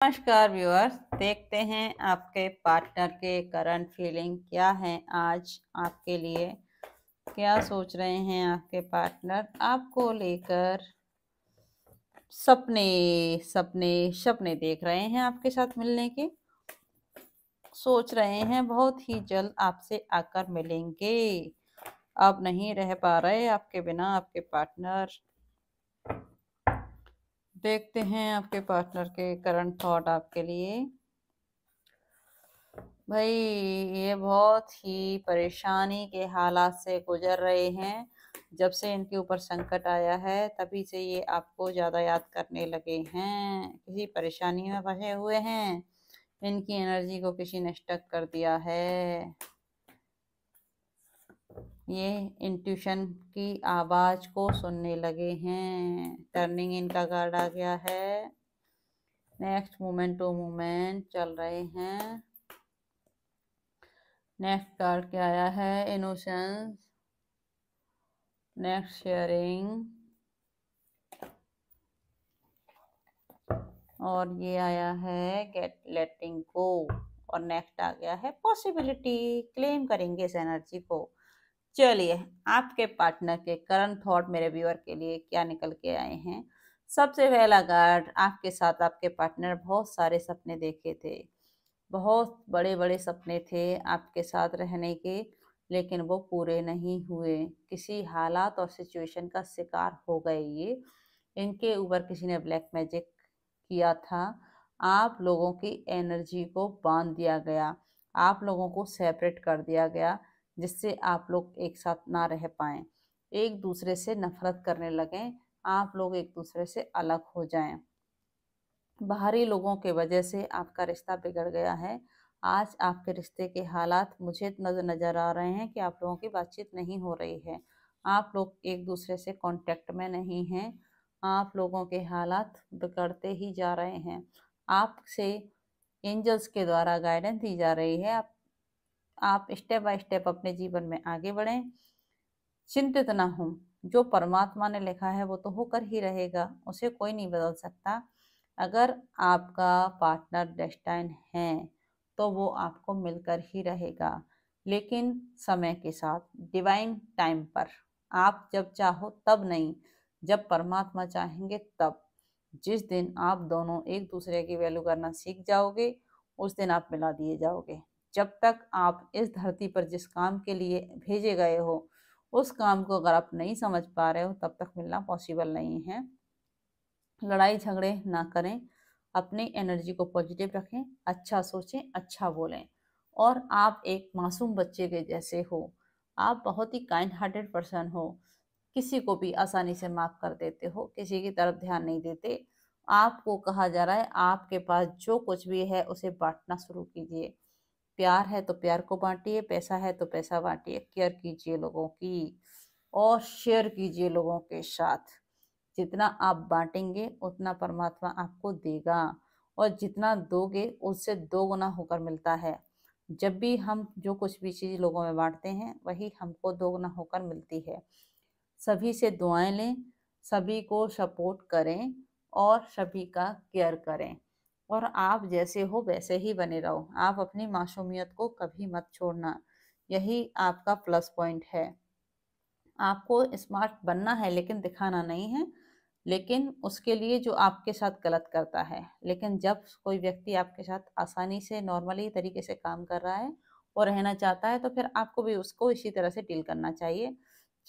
नमस्कार व्यूअर्स, देखते हैं आपके पार्टनर के करंट फीलिंग क्या है आज आपके लिए। क्या सोच रहे हैं आपके पार्टनर आपको लेकर। सपने सपने सपने देख रहे हैं आपके साथ मिलने के। सोच रहे हैं बहुत ही जल्द आपसे आकर मिलेंगे। अब नहीं रह पा रहे आपके बिना आपके पार्टनर। देखते हैं आपके पार्टनर के करंट थॉट आपके लिए। भाई, ये बहुत ही परेशानी के हालात से गुजर रहे हैं। जब से इनके ऊपर संकट आया है तभी से ये आपको ज़्यादा याद करने लगे हैं। किसी परेशानी में फंसे हुए हैं। इनकी एनर्जी को किसी ने स्टक कर दिया है। ये इंट्यूशन की आवाज़ को सुनने लगे हैं। टर्निंग इनका कार्ड आ गया है। नेक्स्ट मोमेंट टू मोमेंट चल रहे हैं। नेक्स्ट कार्ड क्या आया है? इनोसेंस। Next sharing. और ये आया है गेट लेटिंग गो। और नेक्स्ट आ गया है पॉसिबिलिटी। क्लेम करेंगे इस एनर्जी को। चलिए, आपके पार्टनर के करंट थॉट मेरे व्यूअर के लिए क्या निकल के आए हैं। सबसे पहला कार्ड, आपके साथ आपके पार्टनर बहुत सारे सपने देखे थे। बहुत बड़े बड़े सपने थे आपके साथ रहने के, लेकिन वो पूरे नहीं हुए। किसी हालात और सिचुएशन का शिकार हो गए ये। इनके ऊपर किसी ने ब्लैक मैजिक किया था। आप लोगों की एनर्जी को बांध दिया गया। आप लोगों को सेपरेट कर दिया गया, जिससे आप लोग एक साथ ना रह पाएं। एक दूसरे से नफरत करने लगें। आप लोग एक दूसरे से अलग हो जाएं। बाहरी लोगों के वजह से आपका रिश्ता बिगड़ गया है। आज आपके रिश्ते के हालात मुझे नज़र आ रहे हैं कि आप लोगों की बातचीत नहीं हो रही है। आप लोग एक दूसरे से कांटेक्ट में नहीं हैं। आप लोगों के हालात बिगड़ते ही जा रहे हैं। आपसे एंजल्स के द्वारा गाइडेंस दी जा रही है। आप स्टेप बाय स्टेप अपने जीवन में आगे बढ़ें। चिंतित ना हो। जो परमात्मा ने लिखा है वो तो होकर ही रहेगा, उसे कोई नहीं बदल सकता। अगर आपका पार्टनर डेस्टाइन है तो वो आपको मिलकर ही रहेगा, लेकिन समय के साथ, डिवाइन टाइम पर। आप जब चाहो तब नहीं, जब परमात्मा चाहेंगे तब। जिस दिन आप दोनों एक दूसरे की वैल्यू करना सीख जाओगे, उस दिन आप मिला दिए जाओगे। जब तक आप इस धरती पर जिस काम के लिए भेजे गए हो, उस काम को अगर आप नहीं समझ पा रहे हो, तब तक मिलना पॉसिबल नहीं है। लड़ाई झगड़े ना करें। अपनी एनर्जी को पॉजिटिव रखें। अच्छा सोचें, अच्छा बोलें। और आप एक मासूम बच्चे के जैसे हो। आप बहुत ही काइंड हार्टेड पर्सन हो। किसी को भी आसानी से माफ कर देते हो, किसी की तरफ ध्यान नहीं देते। आपको कहा जा रहा है आपके पास जो कुछ भी है उसे बांटना शुरू कीजिए। प्यार है तो प्यार को बांटिए, पैसा है तो पैसा बांटिए। केयर कीजिए लोगों की और शेयर कीजिए लोगों के साथ। जितना आप बांटेंगे उतना परमात्मा आपको देगा, और जितना दोगे उससे दो गुना होकर मिलता है। जब भी हम जो कुछ भी चीज़ लोगों में बांटते हैं वही हमको दो गुना होकर मिलती है। सभी से दुआएं लें, सभी को सपोर्ट करें और सभी का केयर करें। और आप जैसे हो वैसे ही बने रहो। आप अपनी मासूमियत को कभी मत छोड़ना। यही आपका प्लस पॉइंट है। आपको स्मार्ट बनना है लेकिन दिखाना नहीं है। लेकिन उसके लिए जो आपके साथ गलत करता है, लेकिन जब कोई व्यक्ति आपके साथ आसानी से नॉर्मली तरीके से काम कर रहा है और रहना चाहता है, तो फिर आपको भी उसको इसी तरह से डील करना चाहिए।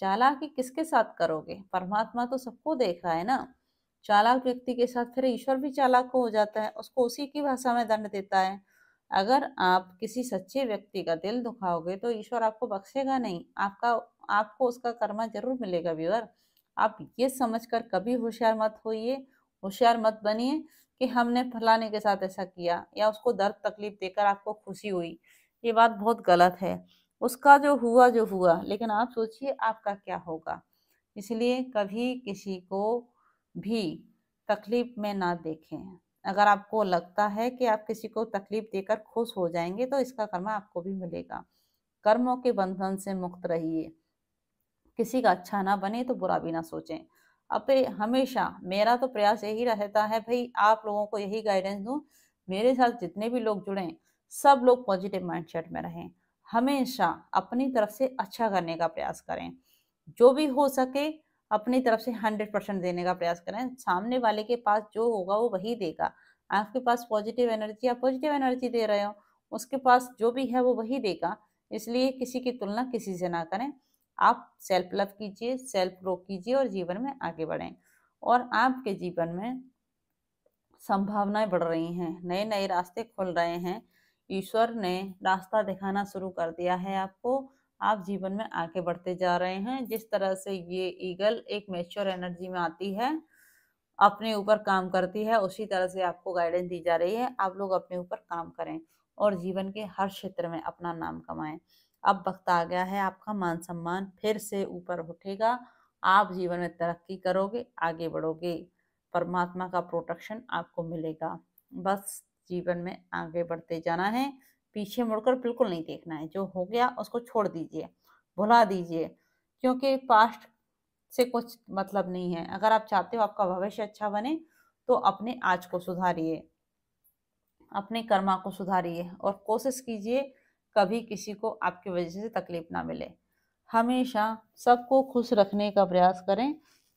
चालाकी किसके साथ करोगे? परमात्मा तो सबको देख रहा है ना। चालाक व्यक्ति के साथ फिर ईश्वर भी चालाक हो जाता है, उसको उसी की भाषा में दंड देता है। अगर आप किसी सच्चे व्यक्ति का दिल दुखाओगे तो ईश्वर आपको बख्शेगा नहीं। आपको उसका कर्मा जरूर मिलेगा व्यूअर। आप ये समझकर कभी होशियार मत होइए, होशियार मत बनिए कि हमने फलाने के साथ ऐसा किया या उसको दर्द तकलीफ देकर आपको खुशी हुई। ये बात बहुत गलत है। उसका जो हुआ, लेकिन आप सोचिए आपका क्या होगा। इसलिए कभी किसी को भी तकलीफ में ना देखें। अगर आपको लगता है कि आप किसी को तकलीफ देकर खुश हो जाएंगे तो इसका कर्मा आपको भी मिलेगा। कर्मों के बंधन से मुक्त रहिए। किसी का अच्छा ना बने तो बुरा भी ना सोचें। अपे हमेशा मेरा तो प्रयास यही रहता है भाई, आप लोगों को यही गाइडेंस दूं, मेरे साथ जितने भी लोग जुड़े सब लोग पॉजिटिव माइंडसेट में रहें, हमेशा अपनी तरफ से अच्छा करने का प्रयास करें, जो भी हो सके अपनी तरफ से 100% देने का प्रयास करें। सामने वाले के पास जो होगा वो वही देगा। आपके पास पॉजिटिव एनर्जी, आप पॉजिटिव एनर्जी दे रहे हो, उसके पास जो भी है वो वही देगा। इसलिए किसी की तुलना किसी से ना करें। आप सेल्फ लव कीजिए, सेल्फ ग्रो कीजिए और जीवन में आगे बढ़ें। और आपके जीवन में संभावनाएं बढ़ रही हैं, नए नए रास्ते खुल रहे हैं, ईश्वर ने रास्ता दिखाना शुरू कर दिया है आपको। आप जीवन में आगे बढ़ते जा रहे हैं। जिस तरह से ये ईगल एक मैच्योर एनर्जी में आती है, अपने ऊपर काम करती है, उसी तरह से आपको गाइडेंस दी जा रही है। आप लोग अपने ऊपर काम करें और जीवन के हर क्षेत्र में अपना नाम कमाएं। अब वक्त आ गया है, आपका मान सम्मान फिर से ऊपर उठेगा। आप जीवन में तरक्की करोगे, आगे बढ़ोगे, परमात्मा का प्रोटेक्शन आपको मिलेगा। बस जीवन में आगे बढ़ते जाना है, पीछे मुड़कर बिल्कुल नहीं देखना है। जो हो गया उसको छोड़ दीजिए, भुला दीजिए, क्योंकि पास्ट से कुछ मतलब नहीं है। अगर आप चाहते हो आपका भविष्य अच्छा बने तो अपने आज को सुधारिए, अपने कर्मा को सुधारिए और कोशिश कीजिए कभी किसी को आपकी वजह से तकलीफ ना मिले। हमेशा सबको खुश रखने का प्रयास करें।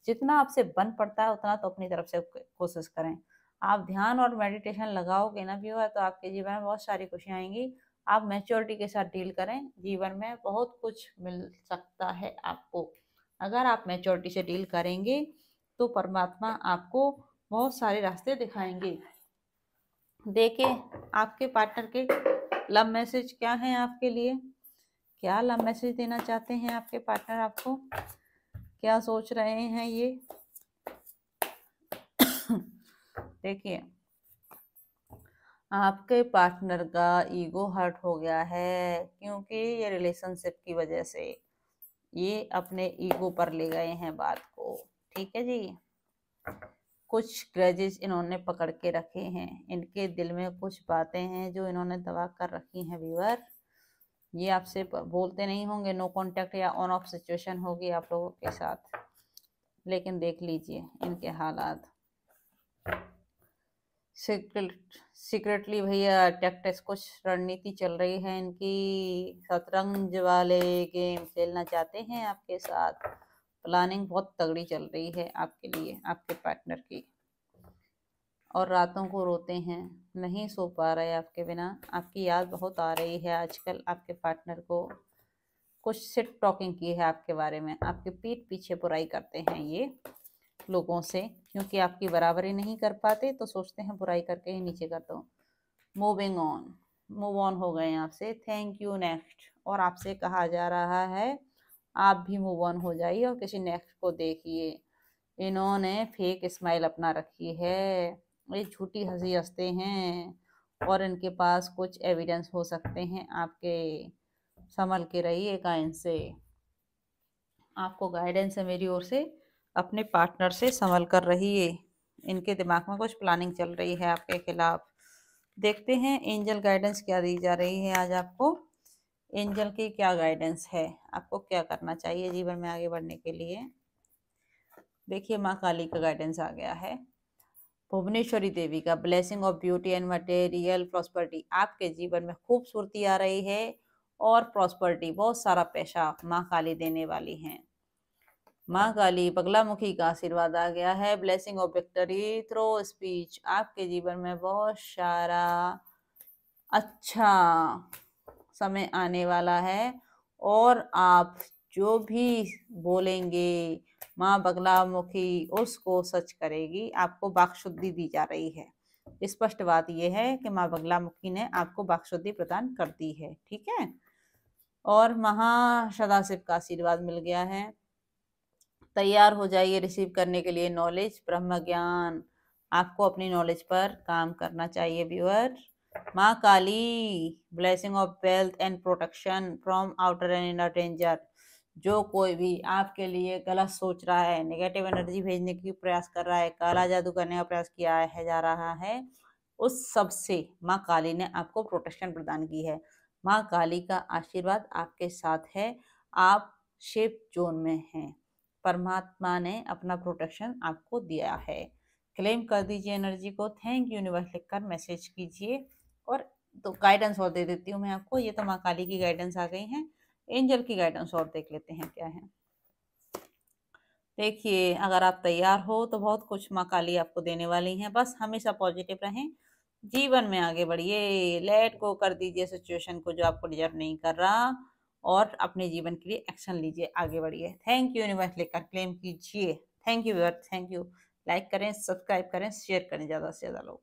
जितना आपसे बन पड़ता है उतना तो अपनी तरफ से कोशिश करें। आप ध्यान और मेडिटेशन लगाओगे ना व्यूअर, तो आपके जीवन में बहुत सारी खुशियाँ आएंगी। आप मैच्योरिटी के साथ डील करें, जीवन में बहुत कुछ मिल सकता है आपको। अगर आप मैच्योरिटी से डील करेंगे तो परमात्मा आपको बहुत सारे रास्ते दिखाएंगे। देखिए आपके पार्टनर के लव मैसेज क्या है आपके लिए, क्या लव मैसेज देना चाहते हैं आपके पार्टनर आपको, क्या सोच रहे हैं ये। देखिए आपके पार्टनर का ईगो हर्ट हो गया है, क्योंकि ये रिलेशनशिप की वजह से ये अपने ईगो पर ले गए हैं बात को। ठीक है जी, कुछ ग्रजेस इन्होंने पकड़ के रखे हैं, इनके दिल में कुछ बातें हैं जो इन्होंने दबा कर रखी हैं व्यूअर। ये आपसे बोलते नहीं होंगे, नो कांटेक्ट या ऑन ऑफ सिचुएशन होगी आप लोगों के साथ, लेकिन देख लीजिए इनके हालात। सीक्रेटली भैया टैक्टिक्स, कुछ रणनीति चल रही है इनकी, शतरंज वाले गेम खेलना चाहते हैं आपके साथ। प्लानिंग बहुत तगड़ी चल रही है आपके लिए, आपके पार्टनर की। और रातों को रोते हैं, नहीं सो पा रहे आपके बिना, आपकी याद बहुत आ रही है आजकल आपके पार्टनर को। कुछ सिट टॉकिंग की है आपके बारे में, आपके पीठ पीछे बुराई करते हैं ये लोगों से, क्योंकि आपकी बराबरी नहीं कर पाते तो सोचते हैं बुराई करके ही नीचे कर दो। मूविंग ऑन, मूव ऑन हो गए आपसे, थैंक यू नेक्स्ट। और आपसे कहा जा रहा है आप भी मूव ऑन हो जाइए और किसी नेक्स्ट को देखिए। इन्होंने फेक स्माइल अपना रखी है, ये झूठी हंसी हंसते हैं और इनके पास कुछ एविडेंस हो सकते हैं आपके। संभल के रहिए इनसे, आपको गाइडेंस है मेरी ओर से, अपने पार्टनर से संभल कर रहिए। इनके दिमाग में कुछ प्लानिंग चल रही है आपके खिलाफ। देखते हैं एंजल गाइडेंस क्या दी जा रही है आज आपको। एंजल की क्या गाइडेंस है, आपको क्या करना चाहिए जीवन में आगे बढ़ने के लिए। देखिए माँ काली का गाइडेंस आ गया है, भुवनेश्वरी देवी का blessing of beauty and material prosperity. आपके जीवन में खूबसूरती आ रही है और प्रॉस्पर्टी, बहुत सारा पैसा माँ काली देने वाली हैं। माँ काली बगलामुखी का आशीर्वाद आ गया है, blessing of victory through speech. आपके जीवन में बहुत सारा अच्छा समय आने वाला है और आप जो भी बोलेंगे माँ बगलामुखी उसको सच करेगी। आपको वाक्शुद्धि दी जा रही है। स्पष्ट बात यह है कि माँ बगलामुखी ने आपको वाक्शुद्धि प्रदान कर दी है। ठीक है, और महासदाशिव का आशीर्वाद मिल गया है। तैयार हो जाइए रिसीव करने के लिए नॉलेज, ब्रह्म ज्ञान। आपको अपनी नॉलेज पर काम करना चाहिए व्यूअर। माँ Kali blessing of wealth and protection from outer and inner danger. जो कोई भी आपके लिए गलत सोच रहा है, नेगेटिव एनर्जी भेजने की प्रयास कर रहा है, काला जादू करने का प्रयास किया है जा रहा है, उस सब से माँ काली ने आपको प्रोटेक्शन प्रदान की है। माँ काली का आशीर्वाद आपके साथ है, आप सेफ जोन में हैं। परमात्मा ने अपना प्रोटेक्शन आपको दिया है। क्लेम कर दीजिए एनर्जी को, थैंक यू यूनिवर्स लिखकर मैसेज कीजिए। और तो गाइडेंस और दे देती हूँ मैं आपको, ये तो माँ काली की गाइडेंस आ गई है। एंजल की गाइडेंस और देख लेते हैं क्या है। देखिए, अगर आप तैयार हो तो बहुत कुछ माँ काली आपको देने वाली हैं। बस हमेशा पॉजिटिव रहें, जीवन में आगे बढ़िए, लेट गो कर दीजिए सिचुएशन को जो आपको डिजर्व नहीं कर रहा, और अपने जीवन के लिए एक्शन लीजिए, आगे बढ़िए। थैंक यू यूनिवर्स लिखकर क्लेम कीजिए। Thank you viewer, thank you. Like करें, सब्सक्राइब करें, शेयर करें ज़्यादा से ज़्यादा लोग।